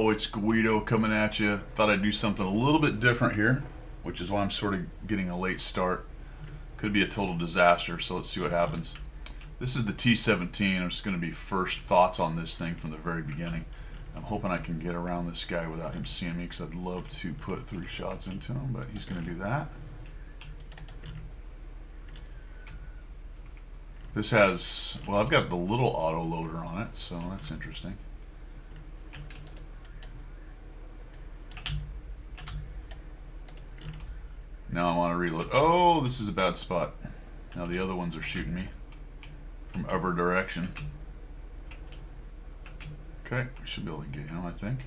Yo, it's Guido coming at you. Thought I'd do something a little bit different here, which is why I'm sort of getting a late start. Could be a total disaster, so let's see what happens. This is the T-17. I'm just going to be first thoughts on this thing from the very beginning. I'm hoping I can get around this guy without him seeing me, because I'd love to put 3 shots into him, but he's going to do that. This has, well, I've got the little auto loader on it, so that's interesting. Now I want to reload. Oh, this is a bad spot. Now the other ones are shooting me from every direction. Okay, we should be able to get him, I think.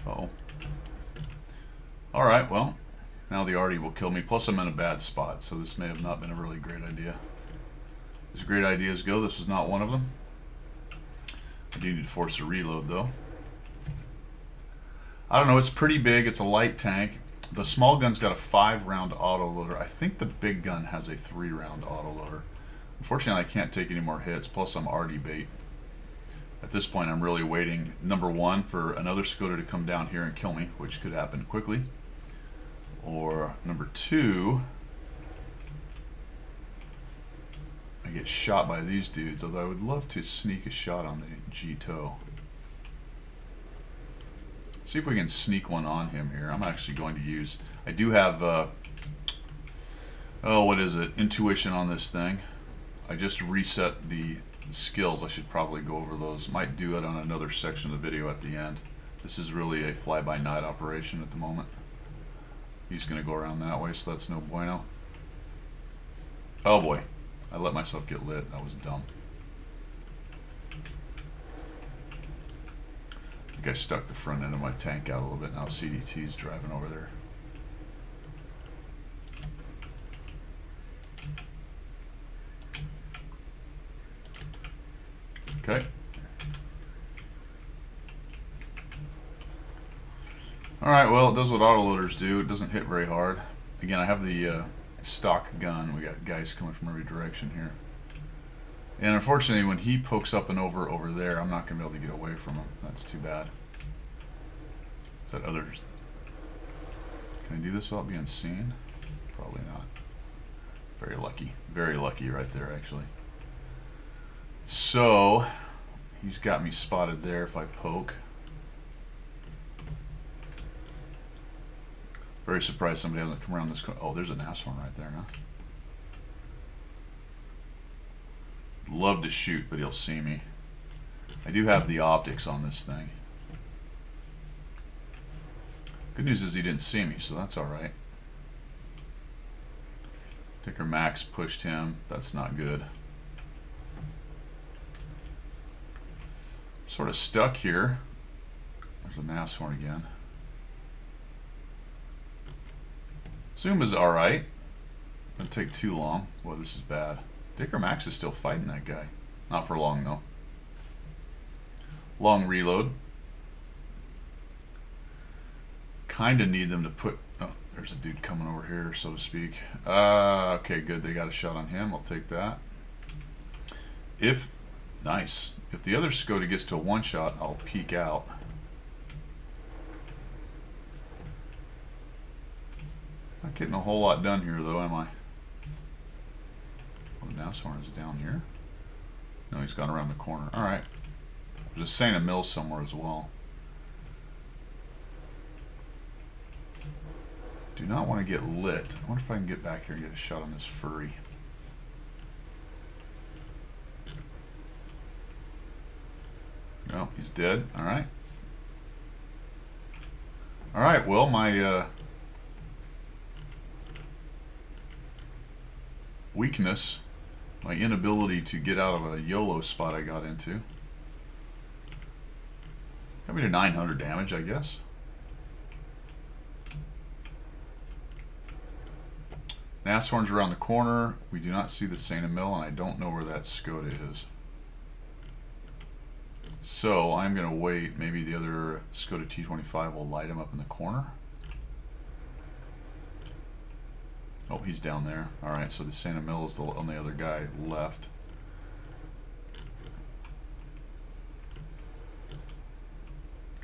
Uh-oh. Alright, well, now the arty will kill me. Plus I'm in a bad spot, so this may have not been a really great idea. As great ideas go, this was not one of them. I do need to force a reload though. I don't know, it's pretty big, it's a light tank. The small gun's got a 5-round autoloader. I think the big gun has a 3-round autoloader. Unfortunately, I can't take any more hits, plus I'm arty bait. At this point, I'm really waiting, number one, for another Skoda to come down here and kill me, which could happen quickly. Or number two, I get shot by these dudes, although I would love to sneak a shot on the G-Tow. See if we can sneak one on him here. I'm actually going to use, I do have, oh, what is it? Intuition on this thing. I just reset the skills. I should probably go over those. Might do it on another section of the video at the end. This is really a fly-by-night operation at the moment. He's going to go around that way, so that's no bueno. Oh boy, I let myself get lit. That was dumb. I think I stuck the front end of my tank out a little bit. Now CDT's driving over there. Okay. Alright, well, it does what autoloaders do. It doesn't hit very hard. Again, I have the stock gun. We got guys coming from every direction here. And unfortunately, when he pokes up and over there, I'm not going to be able to get away from him. That's too bad. Is that others? Can I do this without being seen? Probably not. Very lucky. Very lucky right there, actually. So, he's got me spotted there if I poke. Very surprised somebody hasn't come around this corner. Oh, there's an nashorn right there, huh? Love to shoot, but he'll see me. I do have the optics on this thing. Good news is he didn't see me, so that's alright. Ticker Max pushed him. That's not good. Sort of stuck here. There's a nashorn again. Zoom is alright. Doesn't take too long. Boy, this is bad. Dicker Max is still fighting that guy. Not for long, though. Long reload. Kind of need them to put... Oh, there's a dude coming over here, so to speak. Okay, good. They got a shot on him. I'll take that. If... Nice. If the other Skoda gets to a one-shot, I'll peek out. Not getting a whole lot done here, though, am I? Oh, the nashorn is down here. No, he's gone around the corner. All right. There's a Santa Mill somewhere as well. Do not want to get lit. I wonder if I can get back here and get a shot on this furry. No, he's dead. All right. All right. Well, my weakness, my inability to get out of a YOLO spot I got into. Got me to 900 damage, I guess. Nashorn's around the corner. We do not see the Santa Mill, and I don't know where that Skoda is. So I'm going to wait. Maybe the other Skoda T25 will light him up in the corner. Oh, he's down there. All right, so the Santa Mill is the only other guy left.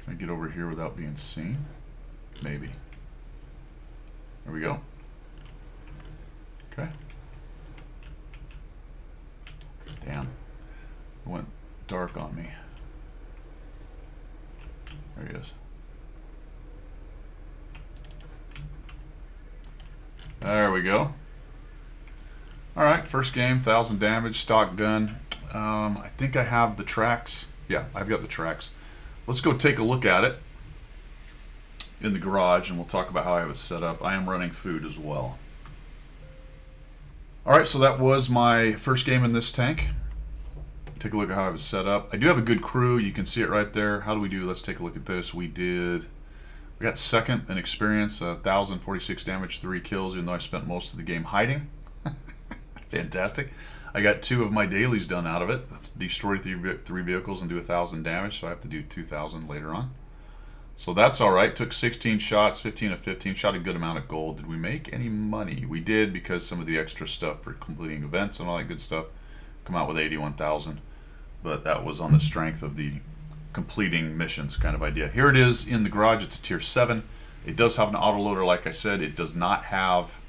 Can I get over here without being seen? Maybe. There we go. Okay. Damn. It went dark on me. There he is. There we go. Alright, first game, 1,000 damage, stock gun. I think I have the tracks. Yeah, I've got the tracks. Let's go take a look at it in the garage, and we'll talk about how I have it set up. I am running food as well. Alright, so that was my first game in this tank. Take a look at how I have it set up. I do have a good crew. You can see it right there. How do we do? Let's take a look at this. We got second in experience, 1,046 damage, 3 kills, even though I spent most of the game hiding. Fantastic. I got 2 of my dailies done out of it. That's destroy 3 vehicles and do 1,000 damage, so I have to do 2,000 later on. So that's alright. Took 16 shots, 15 of 15, shot a good amount of gold. Did we make any money? We did, because some of the extra stuff for completing events and all that good stuff come out with 81,000. But that was on the strength of the completing missions kind of idea. Here it is in the garage. It's a tier 7. It does have an autoloader, like I said. It does not have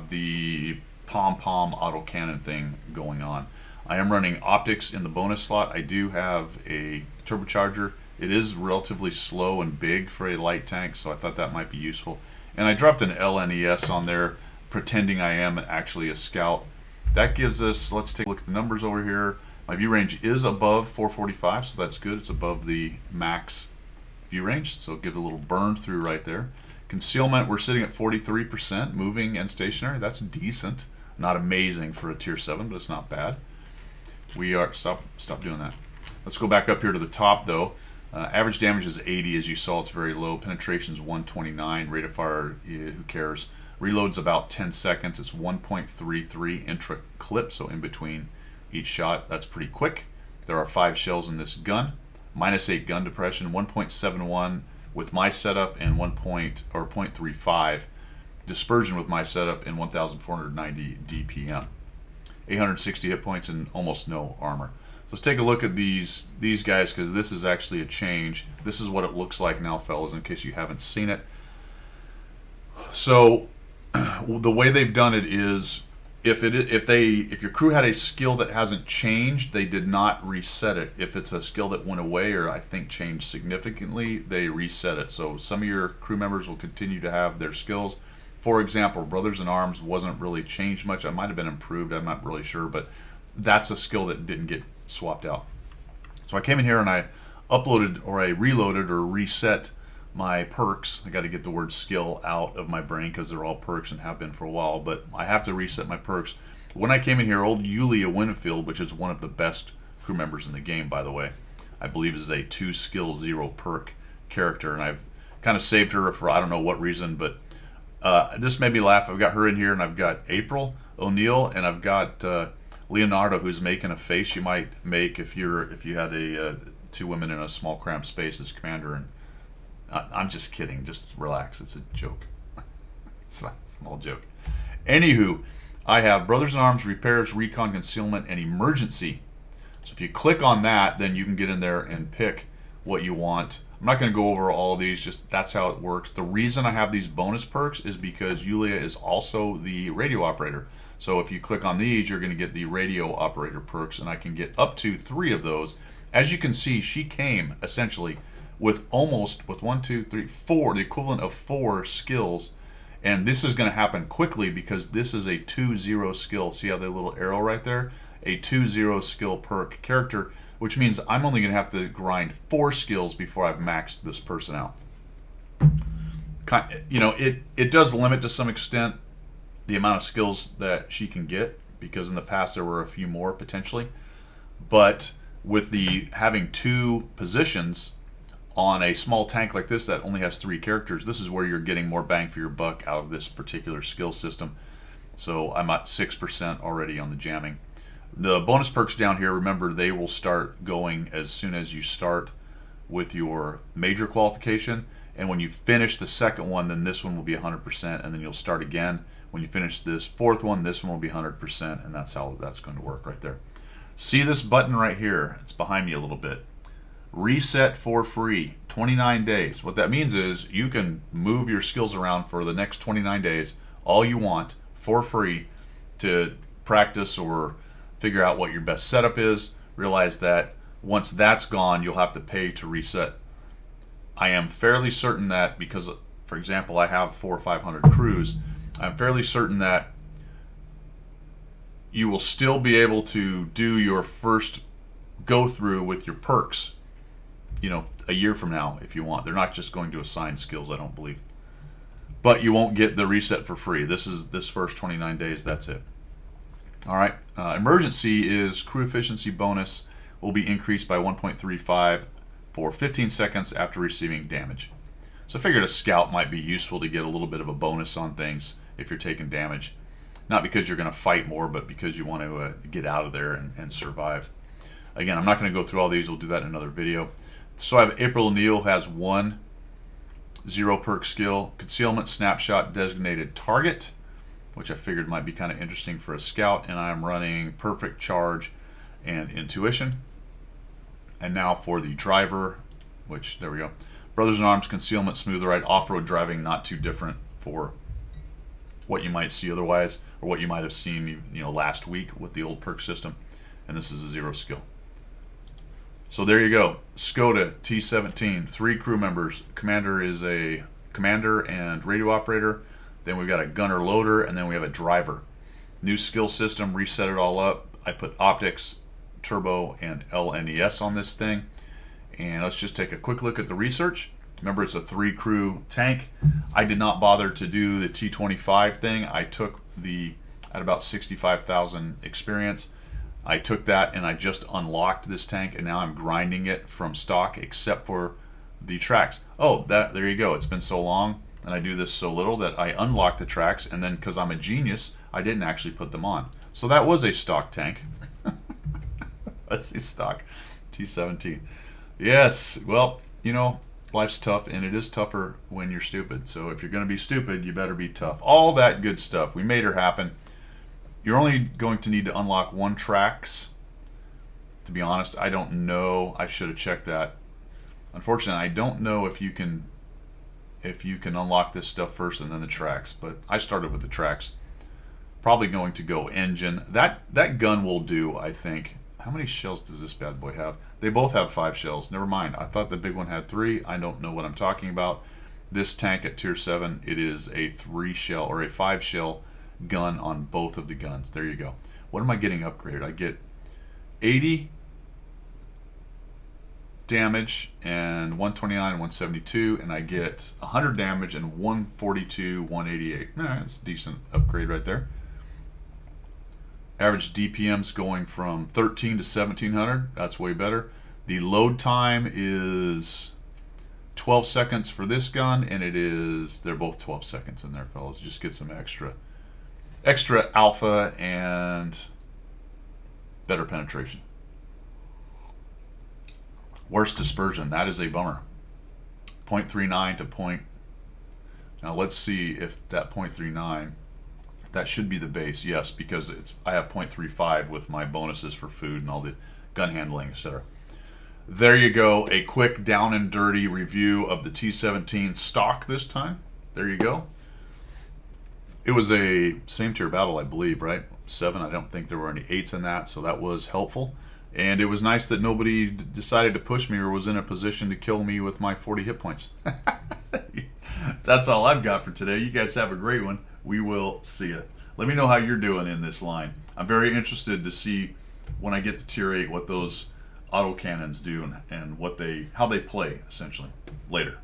the pom-pom autocannon thing going on. I am running optics in the bonus slot. I do have a turbocharger. It is relatively slow and big for a light tank, so I thought that might be useful. And I dropped an LNES on there, pretending I am actually a scout. That gives us, let's take a look at the numbers over here. My view range is above 445, so that's good. It's above the max view range, so give it a little burn through right there. Concealment, we're sitting at 43%, moving and stationary. That's decent. Not amazing for a tier 7, but it's not bad. We are, stop doing that. Let's go back up here to the top though. Average damage is 80, as you saw, it's very low. Penetration is 129, rate of fire, who cares. Reload's about 10 seconds, it's 1.33 intra clip, so in between each shot, that's pretty quick. There are 5 shells in this gun, -8 gun depression, 1.71 with my setup, and 0.35 dispersion with my setup, and 1,490 DPM. 860 hit points and almost no armor. So let's take a look at these guys, because this is actually a change. This is what it looks like now, fellas, in case you haven't seen it. So the way they've done it is, if your crew had a skill that hasn't changed, they did not reset it. If it's a skill that went away or I think changed significantly, they reset it. So some of your crew members will continue to have their skills. For example, Brothers in Arms wasn't really changed much. It might have been improved, I'm not really sure, but that's a skill that didn't get swapped out. So I came in here and I uploaded, or I reloaded or reset my perks. I got to get the word skill out of my brain because they're all perks and have been for a while, but I have to reset my perks. When I came in here, old Yulia Winfield, which is one of the best crew members in the game, by the way, I believe is a 2 skill 0 perk character, and I've kind of saved her for I don't know what reason, but this made me laugh. I've got her in here, and I've got April O'Neil, and I've got Leonardo, who's making a face you might make if you had a 2 women in a small cramped space as commander. And I'm just kidding. Just relax. It's a joke. It's a small joke. Anywho, I have Brothers in Arms, Repairs, Recon, Concealment, and Emergency. So if you click on that, then you can get in there and pick what you want. I'm not going to go over all of these, just that's how it works. The reason I have these bonus perks is because Yulia is also the radio operator. So if you click on these, you're going to get the radio operator perks, and I can get up to 3 of those. As you can see, she came essentially with 1, 2, 3, 4, the equivalent of 4 skills. And this is going to happen quickly because this is a 2-0 skill. See how the little arrow right there? A 2-0 skill perk character, which means I'm only going to have to grind 4 skills before I've maxed this person out. You know, it does limit to some extent the amount of skills that she can get, because in the past there were a few more potentially. But with the having 2 positions on a small tank like this that only has 3 characters, this is where you're getting more bang for your buck out of this particular skill system. So I'm at 6% already on the jamming. The bonus perks down here, remember, they will start going as soon as you start with your major qualification. And when you finish the second one, then this one will be 100%, and then you'll start again. When you finish this 4th one, this one will be 100%, and that's how that's going to work right there. See this button right here? It's behind me a little bit. reset for free, 29 days. What that means is you can move your skills around for the next 29 days, all you want, for free, to practice or figure out what your best setup is. Realize that once that's gone, you'll have to pay to reset. I am fairly certain that because, for example, I have 400 or 500 crews, I'm fairly certain that you will still be able to do your first go through with your perks, you know, a year from now if you want. They're not just going to assign skills, I don't believe. But you won't get the reset for free. This first 29 days, that's it. All right, emergency is crew efficiency bonus will be increased by 1.35 for 15 seconds after receiving damage. So I figured a scout might be useful to get a little bit of a bonus on things if you're taking damage. Not because you're going to fight more, but because you want to get out of there and survive. Again, I'm not going to go through all these. We'll do that in another video. So I have April O'Neil has 1 0 perk skill, concealment snapshot designated target, which I figured might be kind of interesting for a scout, and I'm running perfect charge and intuition. And now for the driver, which, there we go. Brothers in Arms, concealment, smooth ride, off-road driving, not too different for what you might see otherwise, or what you might have seen, you know, last week with the old perk system. And this is a 0 skill. So there you go. Skoda T-17, 3 crew members. Commander is a commander and radio operator. Then we've got a gunner loader, and then we have a driver. New skill system, reset it all up. I put optics, turbo, and LNES on this thing. And let's just take a quick look at the research. Remember, it's a 3 crew tank. I did not bother to do the T25 thing. I took at about 65,000 experience. I took that and I just unlocked this tank, and now I'm grinding it from stock except for the tracks. Oh, there you go. It's been so long and I do this so little that I unlocked the tracks, and then because I'm a genius, I didn't actually put them on. So that was a stock tank. That's a stock T-17. Yes, well, you know, life's tough, and it is tougher when you're stupid. So if you're going to be stupid, you better be tough. All that good stuff. We made her happen. You're only going to need to unlock 1 tracks. To be honest, I don't know. I should have checked that. Unfortunately, I don't know if you can unlock this stuff first and then the tracks. But I started with the tracks. Probably going to go engine. That gun will do, I think. How many shells does this bad boy have? They both have 5 shells. Never mind. I thought the big one had 3. I don't know what I'm talking about. This tank at tier 7, it is a 3 shell or a 5 shell gun on both of the guns. There you go. What am I getting upgraded? I get 80 damage and 129 and 172, and I get 100 damage and 142, 188. That's a decent upgrade right there. Average DPM's going from 13 to 1700. That's way better. The load time is 12 seconds for this gun, and they're both 12 seconds in there, fellas. Just get some extra alpha and better penetration. Worst dispersion, that is a bummer. 0.39 to point. Now let's see if that 0.39, that should be the base. Yes, because I have 0.35 with my bonuses for food and all the gun handling, etc. There you go, a quick down and dirty review of the T-17 stock this time. There you go. It was a same tier battle, I believe, right? 7. I don't think there were any 8s in that, so that was helpful. And it was nice that nobody decided to push me or was in a position to kill me with my 40 hit points. That's all I've got for today. You guys have a great one. We will see you. Let me know how you're doing in this line. I'm very interested to see when I get to tier 8 what those autocannons do and how they play, essentially. Later.